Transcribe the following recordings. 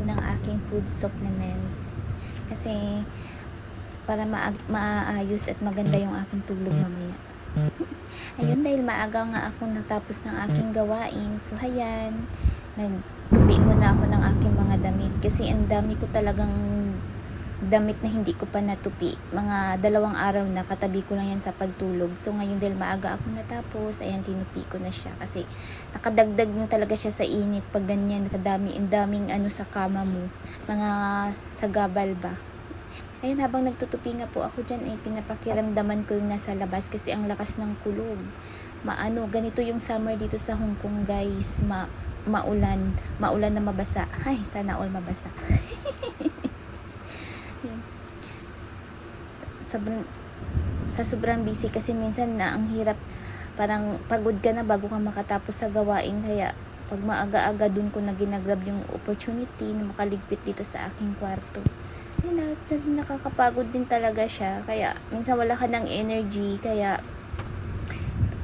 ng aking food supplement. Kasi para maayos at maganda yung aking tulog mamaya. Ayun, dahil maaga nga ako natapos ng aking gawain. So, ayan, nagtupi muna ako ng aking mga damit. Kasi ang dami ko talagang damit na hindi ko pa natupi. Mga 2 araw na, katabi ko lang yan sa pagtulog. So, ngayon dahil maaga ako natapos, ayan, tinupi ko na siya. Kasi nakadagdag na talaga siya sa init. Pag ganyan, nakadami, ang daming sa kama mo. Mga sagabal ba. Ayun, habang nagtutupi nga po ako dyan, pinapakiramdaman ko yung nasa labas kasi ang lakas ng kulog. Ganito yung summer dito sa Hong Kong, guys. Maulan na mabasa. Ay, sana all mabasa. Sobrang busy kasi minsan na ang hirap, parang pagod ka na bago ka makatapos sa gawain. Kaya pag maaga-aga dun ko na ginagrab yung opportunity na makaligpit dito sa aking kwarto. Ayun, nakakapagod din talaga siya. Kaya minsan wala ka ng energy, kaya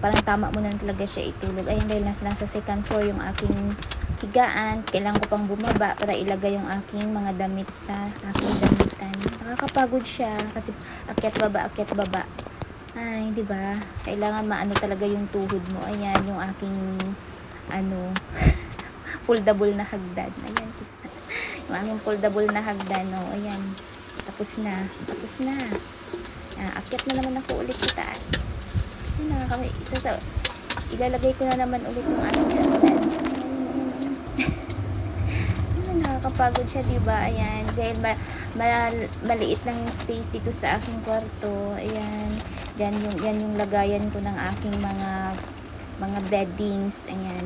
parang tama mo na talaga siya itulog. Ayun, dahil nasa second floor yung aking higaan, kailangan ko pang bumaba para ilagay yung aking mga damit sa aking damitan. Nakakapagod siya kasi akyat baba. Ay, di ba? Kailangan maano talaga yung tuhod mo. Ayan, yung aking foldable na hagdan. Ayan, yung aming foldable na hagdan, ayan. Tapos na. Akyat na naman ako ulit sa taas. Ilalagay ko na naman ulit yung aking hagdan. Nakakapagod siya, diba? Ayan, dahil maliit lang yung space dito sa aking kwarto. Ayan, yan yung lagayan ko ng aking mga beddings. Ayan,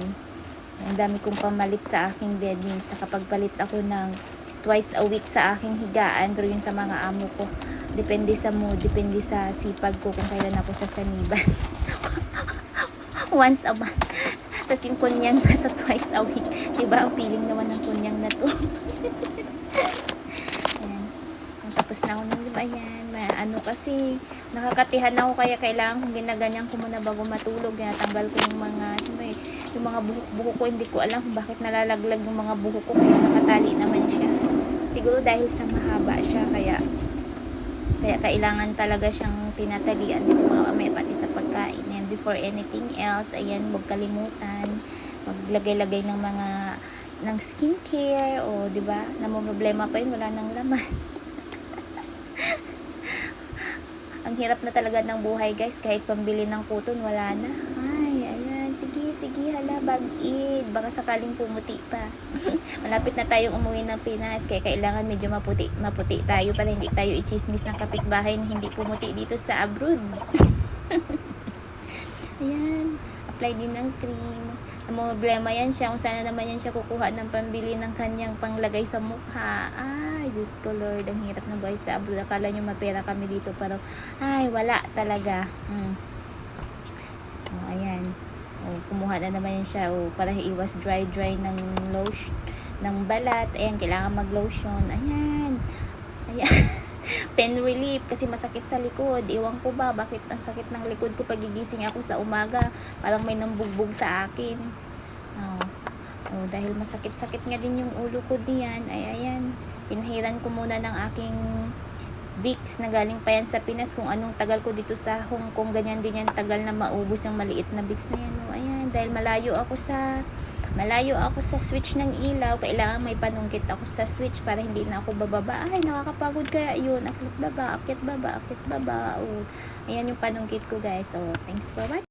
ang dami kong pamalit sa aking beddings. Nakapagpalit ako ng twice a week sa aking higaan, pero yun sa mga amo ko. Depende sa mood, depende sa sipag ko kung kailan ako sasaniban. Once a month. Tapos yung kunyang sa twice a week. Diba? Ang feeling naman ng kunyang na to. Ayan. Tapos na ako ng ayan. Kasi nakakatihan ako, kaya kailangan kong ginaganyan ko muna bago matulog. Tanggal ko yung mga, siyempre, yung mga buhok ko. Hindi ko alam kung bakit nalalaglag yung mga buhok ko kahit nakatali naman siya. Siguro dahil sa mahaba siya, kaya kailangan talaga siyang tinatalian kasi mga may pati sa pagkain. And before anything else, ayan, huwag kalimutan maglagay-lagay ng skincare, o di ba? Namomroblema pa yun, wala nang laman. Ang hirap na talaga ng buhay, guys. Kahit pambili ng kuton, wala na. Ay, ayan, sige, hala, bag-id. Baka sakaling pumuti pa. Malapit na tayong umuwi ng Pinas, kaya kailangan medyo maputi tayo para hindi tayo i-chismis ng kapitbahay na hindi pumuti dito sa abroad. Ayan, apply din ng cream. Ang problema yan siya, kung sana naman yan siya kukuha ng pambili ng kanyang panglagay sa mukha. Ay, Diyos ko Lord, ang hirap ng buhay sa abroad. Akala nyo mapera kami dito, pero ay, wala talaga. Ayan. Kumuha na naman yan siya para iwas dry ng lotion, ng balat. Ayan, kailangan mag-lotion. Ayan. Pain relief kasi masakit sa likod. Iwan ko ba bakit ang sakit ng likod ko pagigising ako sa umaga, parang may nambugbog sa akin. Dahil masakit-sakit nga din yung ulo ko diyan. Ayan, pinahiran ko muna ng aking Vicks na galing pa yan sa Pinas. Kung anong tagal ko dito sa Hong Kong, ganyan din yan tagal na maubos yung maliit na Vicks na yan. Ayan, dahil malayo ako sa switch ng ilaw, kailangan may panungkit ako sa switch para hindi na ako bababa. Ay, nakakapagod kaya yun. Akyat baba. Ayan yung panungkit ko, guys. So, thanks for watching.